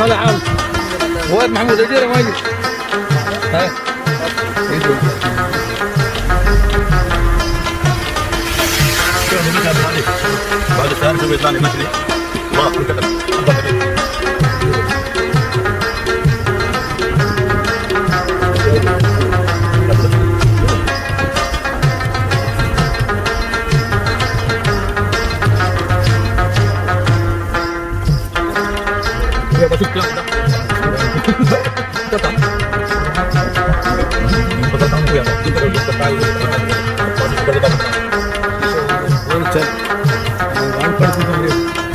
طالع عاوز فؤاد محمود اجيره ما يجي. ها بعد الثاني شوف يطلع لي مشري الله كتب يا بشوف كلام ده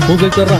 هو زي الجراح.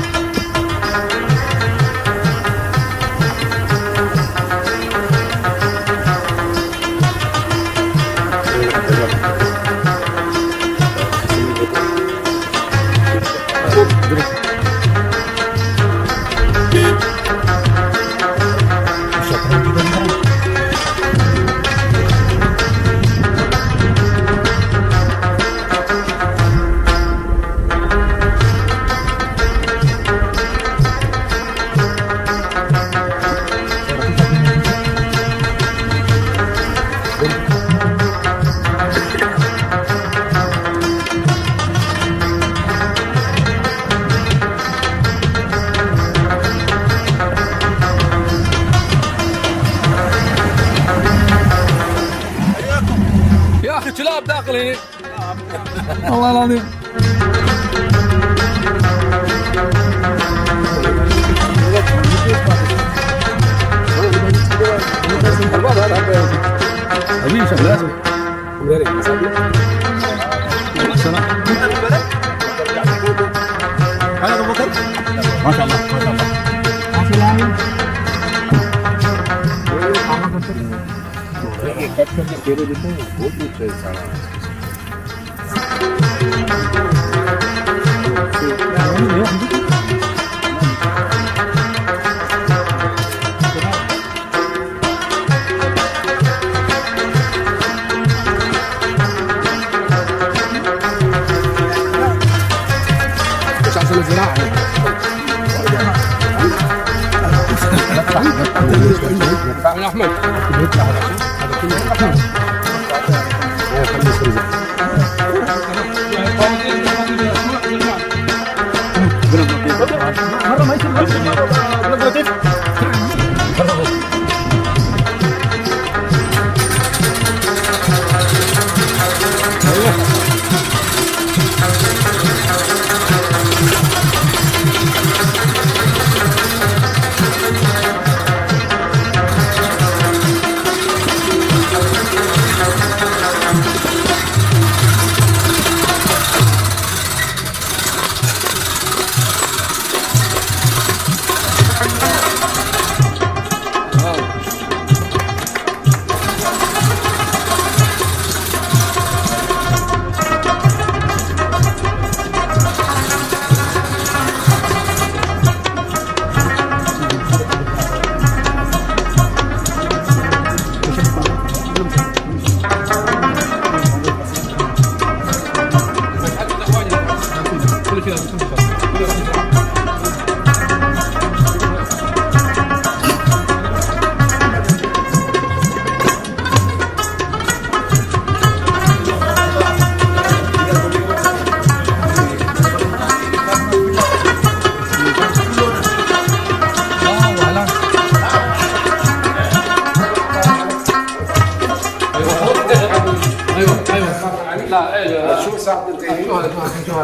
يا اخي كلاب داخل هنا والله العظيم. حبيبي شغلات هلا ابو بكر ما شاء الله ما شاء الله. مش عشان الزراعة من احمد مرة ما يصير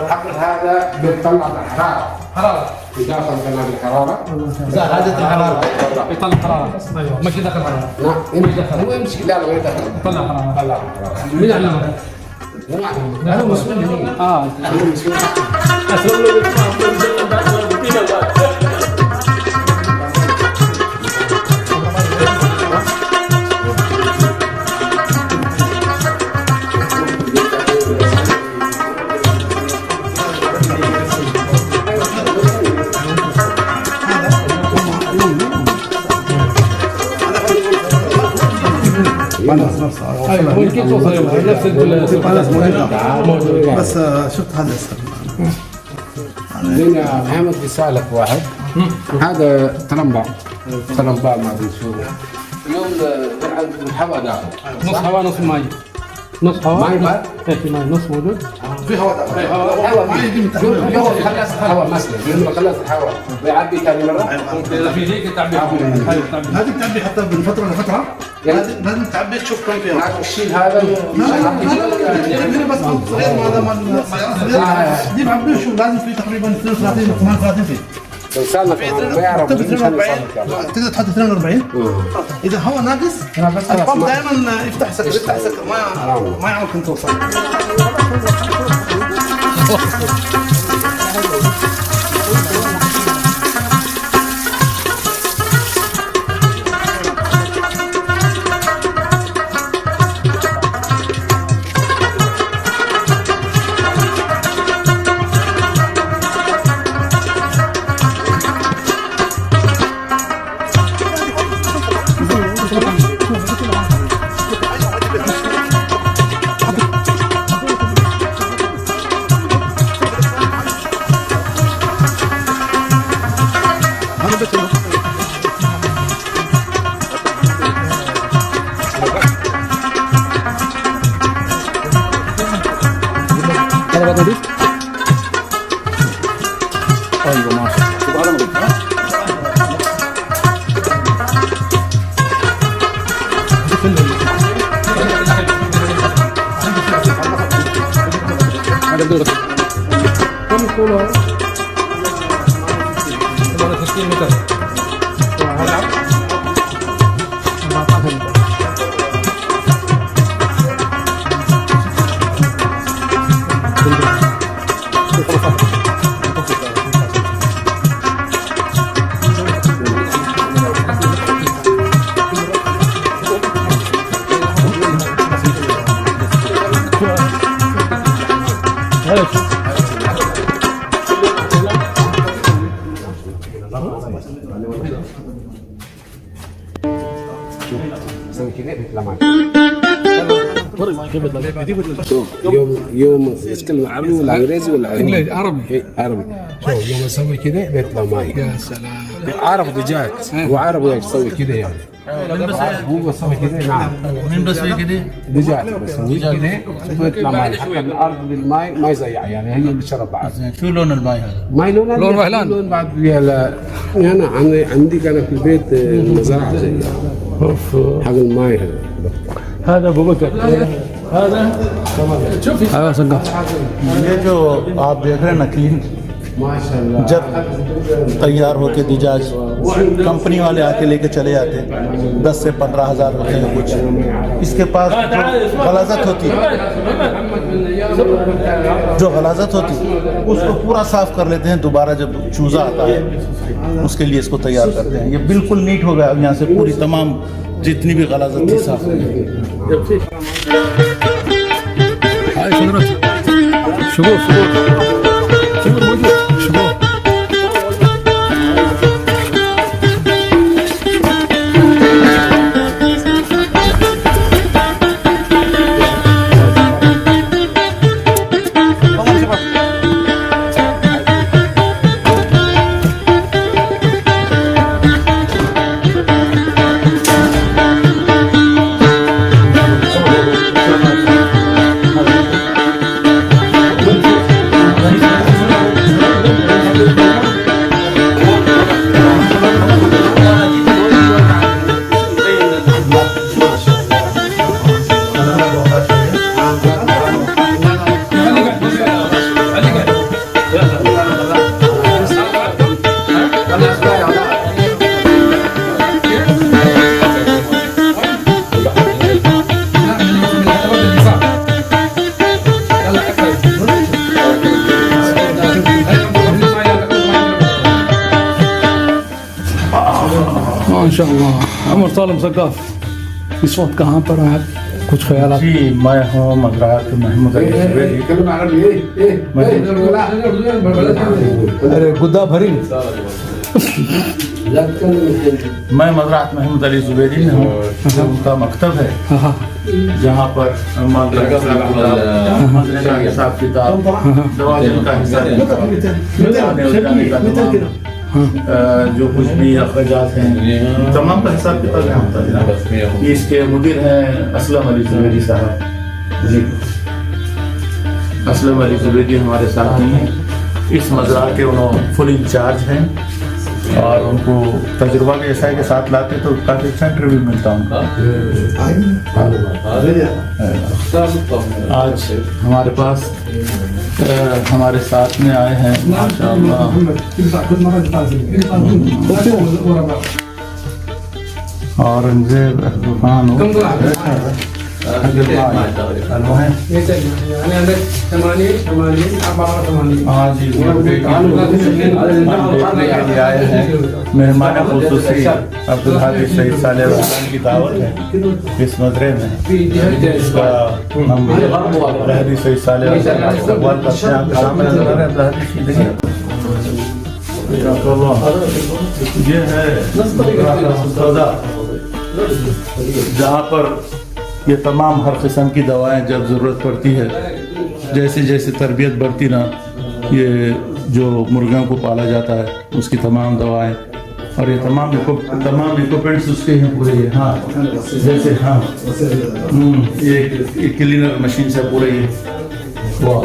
الحقل هذا بيطلع الحراره بداخل قناه الحراره زادت الحراره يطلع حراره. ايوه مش داخل حراره. نعم هو يمشي لا ما يدخل يطلع حراره. طلع حراره. مين علمك؟ انا مسؤول مني انا مسؤول. ايوه هو كيف توصل نفس بس شفت هذا لنا محمد رسالة واحد هذا ترنبع ما ادري شو اليوم الهواء داخل نص هواء نص ماي. نص هواء ماي بارد في ماي نص موجود. في هواء هواء خلص الهواء مثلا خلص الهواء بيعبي ثاني مرة اذا في هيك تعبي. لازم تعبي حتى من فتره لفتره لازم تعبي تشوف كم فيها. معك الشيل هذا هنا بس صغير ما دي بعبيه شو لازم في تقريبا 32 و 38 فيه. لو سالنا ما يعرف تكتب 42 تقدر تحط 42 اذا هو ناقص البامب دائما يفتح سكر ما يعمل كنترول صح. هذا بعد نضيف. ايوه ماشي. هذا دورك. كم كولا؟ 68 متر. سوي كذا بيطلع معك يوم تتكلم عربي ولا انجليزي ولا انجليزي عربي. إيه عربي. شوف يوم اسوي كذا بيطلع معي. يا سلام. عرب دجاج وعرب يسوي كذا يعني هو بسوي كذا. نعم مين بسوي كده؟ دجاج بسوي كذا بيطلع معي حتى الارض بالماء ما يزيع يعني هي اللي شرب بعد. شو لون الماء هذا؟ ماي لون وهلان. لون بعد انا عندي كان في البيت مزرعه زي حق الماي هذا ابو بكر. هذا شوف هذا سقف. ये जो आप देख रहे हैं नकली ما شاء الله जब तैयार होके दिजाज कंपनी वाले आके लेके चले जाते हैं 10 से 15 हज़ार होते हैं कुछ इसके पास जो गलाजत होती उसको पूरा साफ कर लेते हैं दोबारा जब चूजा आता है उसके लिए इसको तैयार करते हैं ये बिल्कुल नीट हो गया अब यहाँ से पूरी तमाम जितनी भी गलाजत थी साफ हो गई هاي شجرة شجور موجود شجور. ما شاء الله. عمر سالم سقاف इस वक्त कहाँ पर हैं कुछ ख्याल जी मैं हूँ मजरात महमूद अली كلمة عربي ايه अरे गुद्दा भरी मैं मज़रात महमूद अली ज़ुबैरी में हूँ। उनका मकतब है जहाँ पर मनरेगा हिसाब किताब, दवाइयों का हिसाब किताब, जो कुछ भी अखराजात हैं तमाम का हिसाब किताब यहाँ होता है। इसके मुदीर हैं असलम अली ज़ुबैरी साहब जी। असलम अली ज़ुबैरी हमारे साथ नहीं हैं, इस मज़रा के उन्होंने फुल इंचार्ज हैं और उनको तजुर्बा भी ऐसा है कि साथ लाते तो काफ़ी सेंटर भी मिलता उनका। आज हमारे पास हमारे साथ में आए हैं माशाअल्लाह औरंगजेब खान आए हैं। मेहमान खुसूसी अब्दुल हादी सईद सालेह की दावत है इस मदरे में। इसका हम हादी सईद सालेह इस्तकबाल करते हैं। आपके सामने नजर आ रहे हैं ये है सौदा जहाँ पर ये तमाम हर किस्म की दवाएं जब ज़रूरत पड़ती है, जैसे जैसे तरबियत बढ़ती ना, ये जो मुर्गियों को पाला जाता है उसकी तमाम दवाएं और ये तमाम इक्विपमेंट्स उसके हैं पूरे। ये हाँ जैसे हाँ ये क्लीनर मशीन से पूरे ये वाह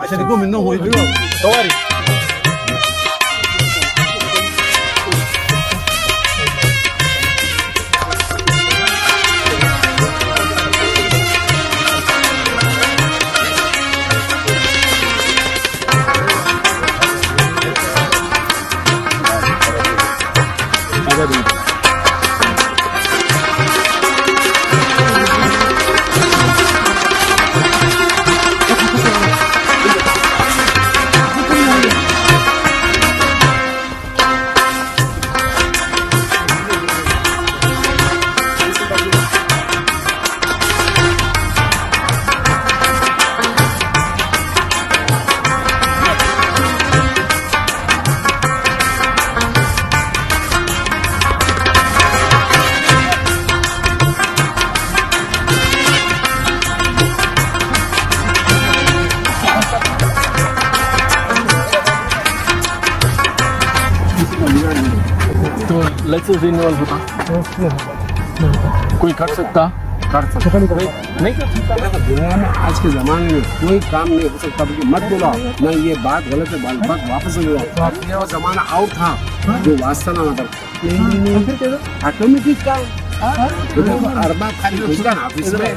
عشان يقوم من النوم ويدعو طوارئ. तो लाइसेंस रिन्यूअल होता कोई कर सकता नहीं कर सकता। दुनिया में आज के ज़माने में कोई काम नहीं हो सकता, बल्कि मत बोला नहीं, ये बात गलत है, बात वापस हो गया। ये वो ज़माना आउट था जो वास्ता ना था। नहीं ऑटोमेटिक काम अरबा खाली घुसका ना ऑफिस में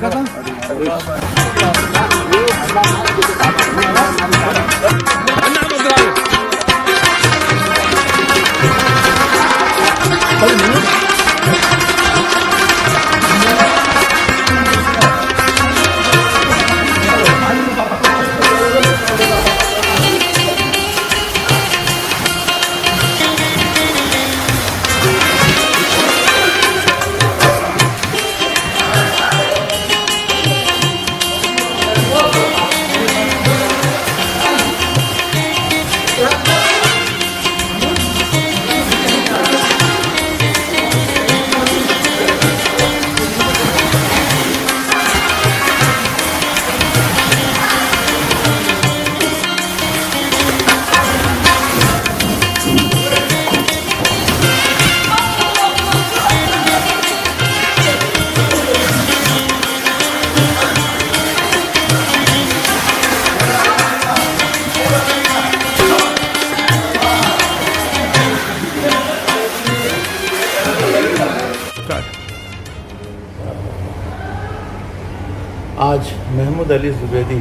आज महमूद अली ज़ुबैरी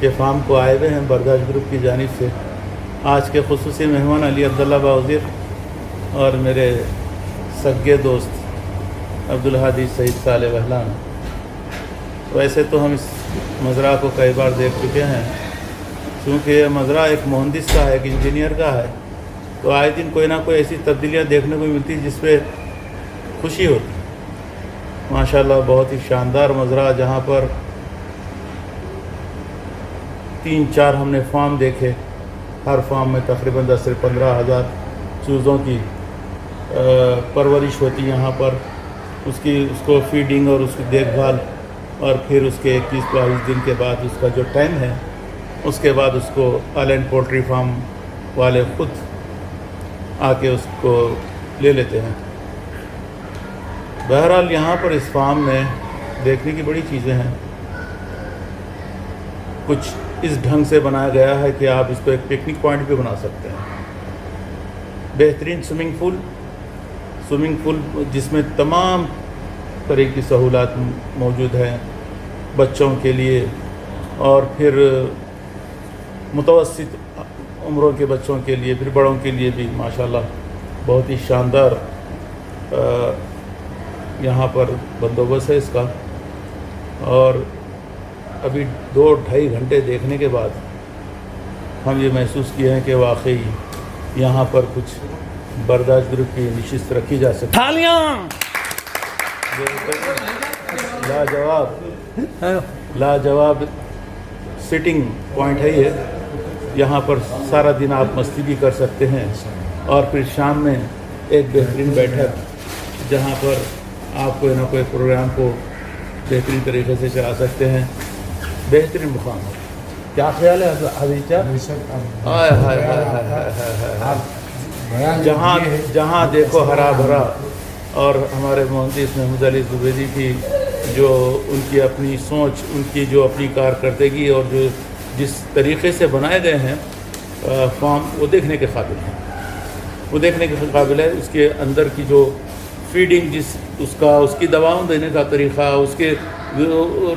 के फार्म को आए हुए हैं बर्दाश्त ग्रुप की जानिब से। आज के खुसूसी मेहमान अली अब्दुल्ला बाउज़ीर और मेरे सगे दोस्त अब्दुल हादी सईद सालेह वहलान। ویسے تو ہم اس مزرعہ کو کئی بار دیکھ چکے ہیں، چونکہ یہ مزرعہ ایک مہندس کا ہے، ایک انجینئر کا ہے، تو آئے دن کوئی نہ کوئی ایسی تبدیلیاں دیکھنے کو ملتی جس پہ خوشی ہوتی۔ ماشاءاللہ بہت ہی شاندار مزرعہ، جہاں پر 3-4 ہم نے فارم دیکھے، ہر فارم میں تقریباً 10 سے 15 ہزار چوزوں کی پرورش ہوتی یہاں پر، اس کو فیڈنگ اور اس کی دیکھ بھال، اور پھر اس کے 21-22 دن کے بعد اس کا جو ٹائم ہے، اس کے بعد اس کو آلینڈ پولٹری فارم والے خود آ کے اس کو لے لیتے ہیں۔ بہرحال یہاں پر اس فارم میں دیکھنے کی بڑی چیزیں ہیں، کچھ اس ڈھنگ سے بنایا گیا ہے کہ آپ اس کو ایک پکنک پوائنٹ بھی بنا سکتے ہیں۔ بہترین سوئمنگ پول جس میں تمام طرح کی سہولات موجود ہیں بچوں کے لیے، اور پھر متوسط عمروں کے بچوں کے لیے، پھر بڑوں کے لیے بھی ماشاءاللہ بہت ہی شاندار یہاں پر بندوبست ہے اس کا۔ اور ابھی 2-2.5 گھنٹے دیکھنے کے بعد ہم یہ محسوس کیے ہیں کہ واقعی یہاں پر کچھ برداشت گروپ کی نشست رکھی جا سکتی ہے۔ لاجواب سٹنگ پوائنٹ ہے یہ، یہاں پر سارا دن آپ مستی بھی کر سکتے ہیں، اور پھر شام میں ایک بہترین بیٹھک جہاں پر آپ کوئی نہ کوئی پروگرام کو بہترین طریقے سے چلا سکتے ہیں۔ بہترین مقام ہے۔ کیا خیال ہے حدیثہ؟ ہائے ہائے ہائے ہائے ہائے ہائے، جہاں دیکھو ہرا بھرا، اور ہمارے مہندس محمود علی زبیدی کی جو ان کی اپنی سوچ، ان کی جو اپنی کارکردگی، اور جو جس طریقے سے بنائے گئے ہیں فارم، وہ دیکھنے کے قابل ہے۔ اس کے اندر کی جو فیڈنگ، اس کی دواؤں دینے کا طریقہ، اس کے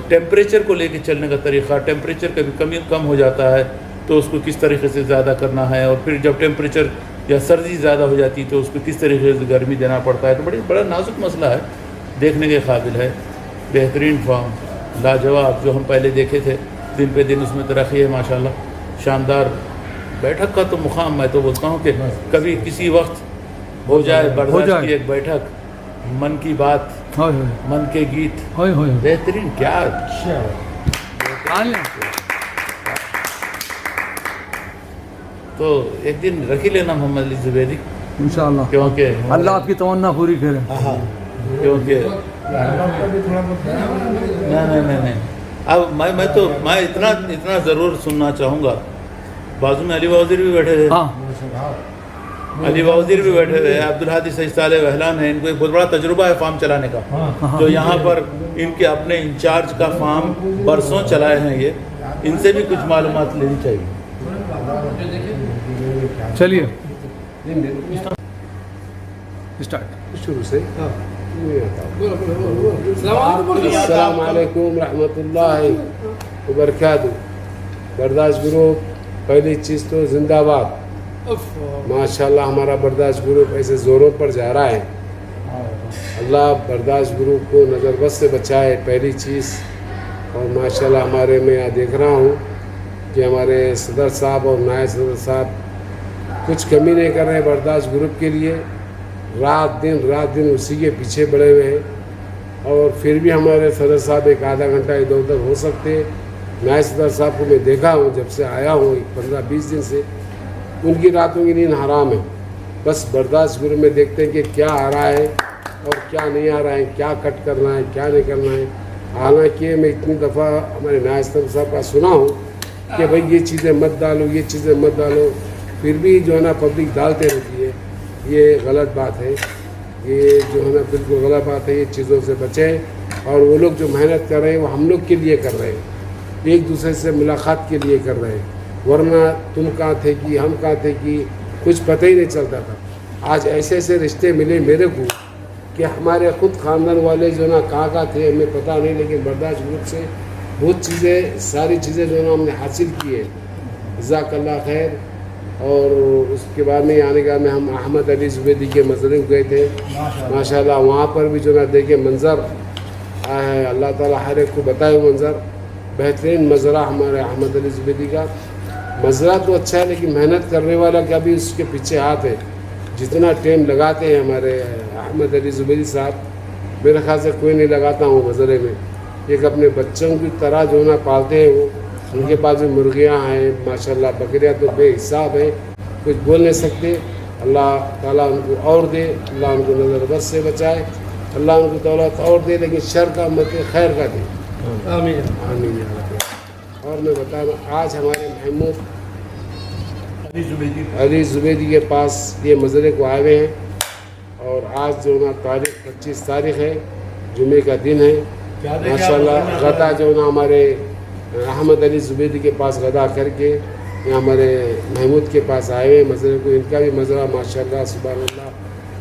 ٹیمپریچر کو لے کے چلنے کا طریقہ، ٹیمپریچر کبھی کم ہو جاتا ہے تو اس کو کس طریقے سے زیادہ کرنا ہے، اور پھر جب ٹیمپریچر یا سردی زیادہ ہو جاتی تو اس کو کس طریقے سے گرمی دینا پڑتا ہے، تو بڑا نازک مسئلہ ہے، دیکھنے کے قابل ہے۔ بہترین فارم، لاجواب، جو ہم پہلے دیکھے تھے، دن پہ دن اس میں ترقی ہے ماشاءاللہ۔ شاندار بیٹھک کا تو مقام، میں تو بولتا ہوں کہ کبھی کسی وقت ہو جائے برداشت کی ایک بیٹھک، من کی بات، من کے گیت، بہترین، کیا تو ایک دن رکھ ہی لینا محمد علی زبیدی انشاءاللہ، کیونکہ اللہ آپ کی تمنا پوری کرے۔ کیونکہ نہیں، اب میں اتنا ضرور سننا چاہوں گا۔ بازو میں علی وزیر بھی بیٹھے تھے، علی وزیر بھی بیٹھے ہوئے، عبدالحادی سید صالح وہلان ہیں، ان کو ایک بہت بڑا تجربہ ہے فارم چلانے کا، جو یہاں پر ان کے اپنے انچارج کا فارم برسوں چلائے ہیں، یہ ان سے بھی کچھ معلومات لینی چاہیے۔ چلیے شروع سے السلام علیکم رحمۃ اللہ وبرکاتہ۔ برداشت گروپ، پہلی چیز تو زندہ باد، ماشاءاللہ ہمارا برداشت گروپ ایسے زوروں پر جا رہا ہے۔ اللہ برداشت گروپ کو نظر بد سے بچائے، پہلی چیز۔ اور ماشاءاللہ ہمارے میں یہاں دیکھ رہا ہوں کہ ہمارے صدر صاحب اور نائب صدر صاحب کچھ کمی نہیں کر رہے ہیں برداشت گروپ کے لیے، رات دن اسی کے پیچھے بڑھے ہوئے ہیں۔ اور پھر بھی ہمارے صدر صاحب ایک آدھا گھنٹہ ادھر ادھر ہو سکتے ہیں۔ نائب صدر صاحب کو میں دیکھا ہوں جب سے آیا ہوں 15-20 دن سے، ان کی راتوں کی نیند حرام ہے۔ بس برداشت گروپ میں دیکھتے ہیں کہ کیا آ رہا ہے اور کیا نہیں آ رہا ہے، کیا کٹ کرنا ہے، کیا نہیں کرنا ہے۔ حالانکہ میں اتنی دفعہ ہمارے نائب صدر صاحب کا سنا ہوں کہ بھائی یہ چیزیں مت ڈالو، یہ چیزیں مت ڈالو، پھر بھی جو ہے نا پبلک ڈالتے رہتی ہے۔ یہ غلط بات ہے، یہ جو ہے نا بالکل غلط بات ہے۔ یہ چیزوں سے بچیں، اور وہ لوگ جو محنت کر رہے ہیں وہ ہم لوگ کے لیے کر رہے ہیں، ایک دوسرے سے ملاقات کے لیے کر رہے ہیں، ورنہ تم کہاں تھے کہ ہم کہاں تھے کہ کچھ پتہ ہی نہیں چلتا تھا۔ آج ایسے ایسے رشتے ملے میرے کو کہ ہمارے خود خاندان والے جو نا کہاں تھے ہمیں پتہ نہیں، لیکن برداشت گروپ سے بہت چیزیں، ساری چیزیں جو نا ہم نے حاصل کی ہے۔ جزاک اللہ خیر۔ اور اس کے بعد میں آنے کے بعد میں ہم احمد علی زبیدی کے مزرعے گئے تھے، ماشاءاللہ وہاں پر بھی جو نا دیکھے منظر आए हैं। अल्लाह ताला हर एक को बताए मंज़र। बेहतरीन मज़रा हमारे अहमद अली ज़ुबैदी का। मज़रा तो अच्छा है लेकिन मेहनत करने वाला का भी उसके पीछे हाथ है। जितना टाइम लगाते हैं हमारे अहमद अली ज़ुबैदी साहब, मेरे ख्याल से कोई नहीं लगाता हूँ मज़रे में। एक अपने बच्चों की तरह जो ना पालते हैं वो। उनके पास भी मुर्गियाँ हैं माशाल्लाह, बकरियाँ तो बेहिसाब है, कुछ बोल नहीं सकते। अल्लाह ताला उनको और दे, अल्लाह उनको नज़र बद से बचाए, अल्लाह उनको दौलत और दे, लेकिन शर का मत खैर का दे। आमीन आमीन या रब। और मैं बता रहा आज हमारे महमूद अली ज़ुबैदी के पास ये मज़रे को आए हुए हैं और आज जो ना तारीख 25 तारीख़ है, जुमे का दिन है माशाल्लाह। गदा जो ना हमारे अहमद अली ज़ुबैदी के पास गदा करके यहाँ हमारे महमूद के पास आए हुए मज़रे को। इनका भी मज़रा माशाल्लाह सुभान अल्लाह,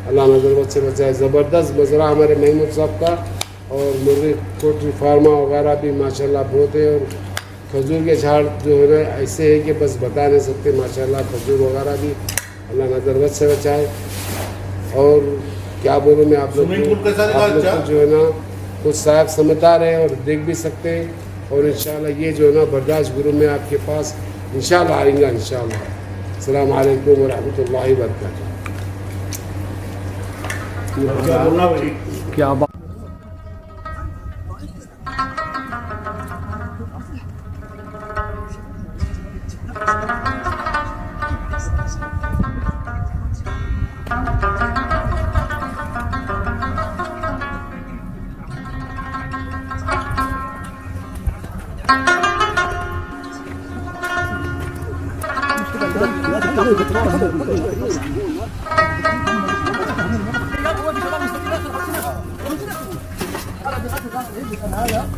अल्लाह नज़र से बचाए। ज़बरदस्त मज़रा हमारे महमूद साहब का। और मुर्गी पोल्ट्री फार्मा वगैरह भी माशाल्लाह बहुत है। और खजूर के झाड़ जो है ना ऐसे है कि बस बता नहीं सकते माशाल्लाह। खजूर वगैरह भी अल्लाह नज़र से बचाए। और क्या बोलूँ मैं आप लोग को जो है ना कुछ साहब समझदार है और देख भी सकते हैं। और इंशाल्लाह ये जो है ना बर्दाश्त गुरु में आपके पास इंशाल्लाह आएंगे इंशाल्लाह। अस्सलाम वालेकुम व रहमतुल्लाहि व बरकातुहू। क्या बात।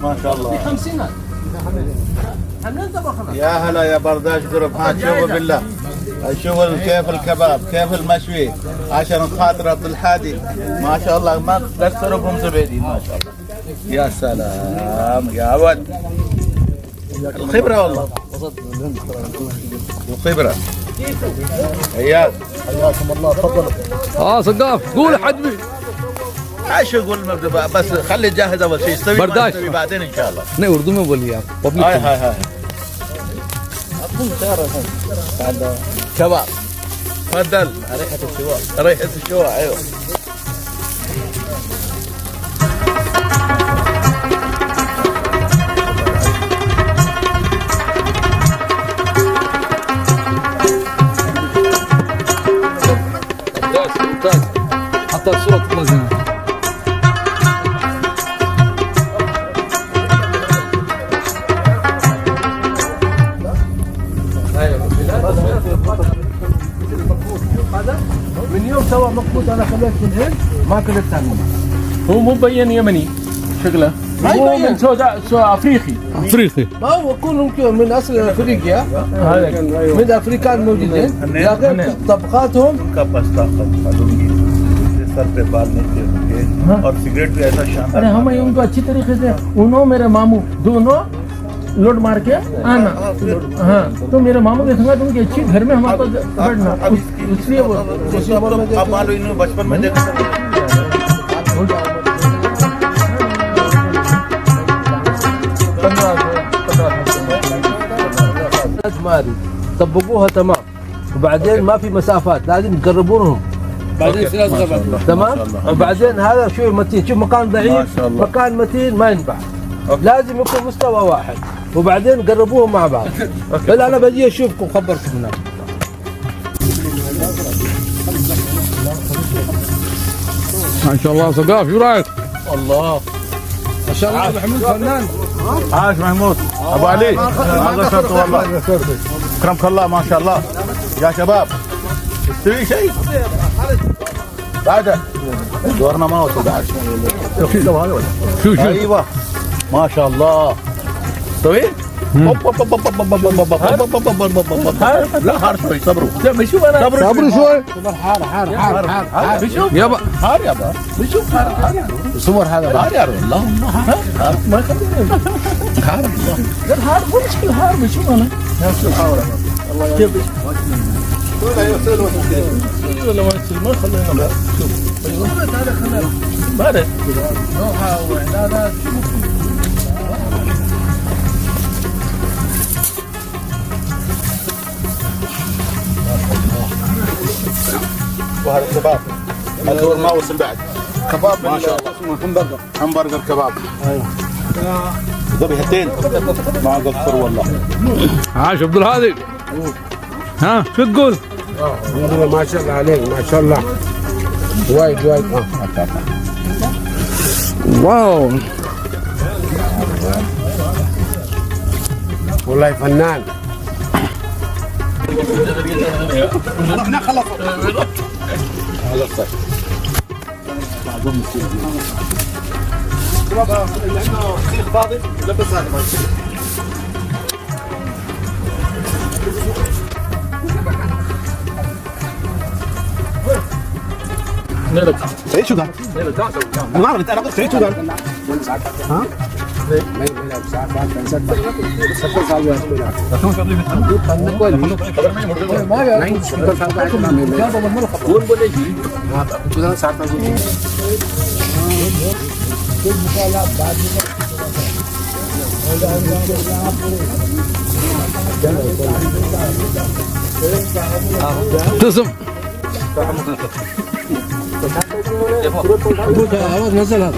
ما شاء الله يا هلا يا برداش قرب. ها شوفوا بالله، شوفوا كيف الكباب كيف المشوي عشان خاطر عبد الحادي ما شاء الله. ما تكسركم زبيدي ما شاء الله. يا سلام يا ولد، الخبرة والله الخبرة. عيال حياكم الله، تفضلوا. صقاف قول حجمي. ايش اقول بس خلي جاهز اول شيء. يستوي برداشت بعدين ان شاء الله. नहीं उर्दू में बोलिए आप पब्लिक هاي هاي هاي كباب. تفضل. ريحة الشواء ريحة الشواء. ايوه ممتاز. حتى الصورة تطلع زينة. من يوم سوى مقبوط انا خليت من هند ما كنت ثاني. هو مو مبين يمني شكله، هو من افريقي. ما هو كلهم من اصل افريقيا، من افريقيان موجودين لكن طبقاتهم का पस्ता खालूंगी सर पे बाल नहीं गिरेंगे और सिगरेट भी ऐसा शानदार। अरे हम उनको अच्छी तरीके से उन्होंने मेरे मामू दोनों लोड मार के आना। हाँ तो मेरे मामू के संग उनकी अच्छी घर में हमारे बैठना, इसलिए वो अब मान लो इन्होंने बचपन में देखा ماري طبقوها تمام. وبعدين ما في مسافات، لازم تقربونهم بعدين تمام. وبعدين هذا شوي متين، شوف مكان ضعيف مكان متين ما ينفع، لازم يكون مستوى واحد. وبعدين قربوهم مع بعض. هلا انا بجي اشوفكم خبركم هناك. ما شاء الله صقاف شو رايك؟ الله ما شاء الله محمود فنان. عاش محمود ابو علي هذا شرط والله. اكرمك الله ما شاء الله يا شباب. يستوي شيء بعد دورنا ما وصل بعد. شو ايوه ما شاء الله. طويل لا حار شوي صبروا. بشوف انا صبروا شوي. حار بشوف يابا حار يابا بشوف حار صور هذا حار يا الله حار ما يخليني حار الله. لا الحار مو مشكلة، حار بشوف انا كيف ولا ما يصير ما يخلينا شوف. بارد وهذا كباب الدور ما وصل بعد كباب ما شاء الله همبرجر همبرجر كباب ايوه ذبيحتين ما اقصر والله عاش عبد الهادي. ها شو تقول؟ ما شاء الله عليك ما شاء الله وايد وايد واو والله فنان سعيد شو قال؟ ما اعرف انا قلت سعيد شو قال؟ ها؟ تسم خلاص نزل هذا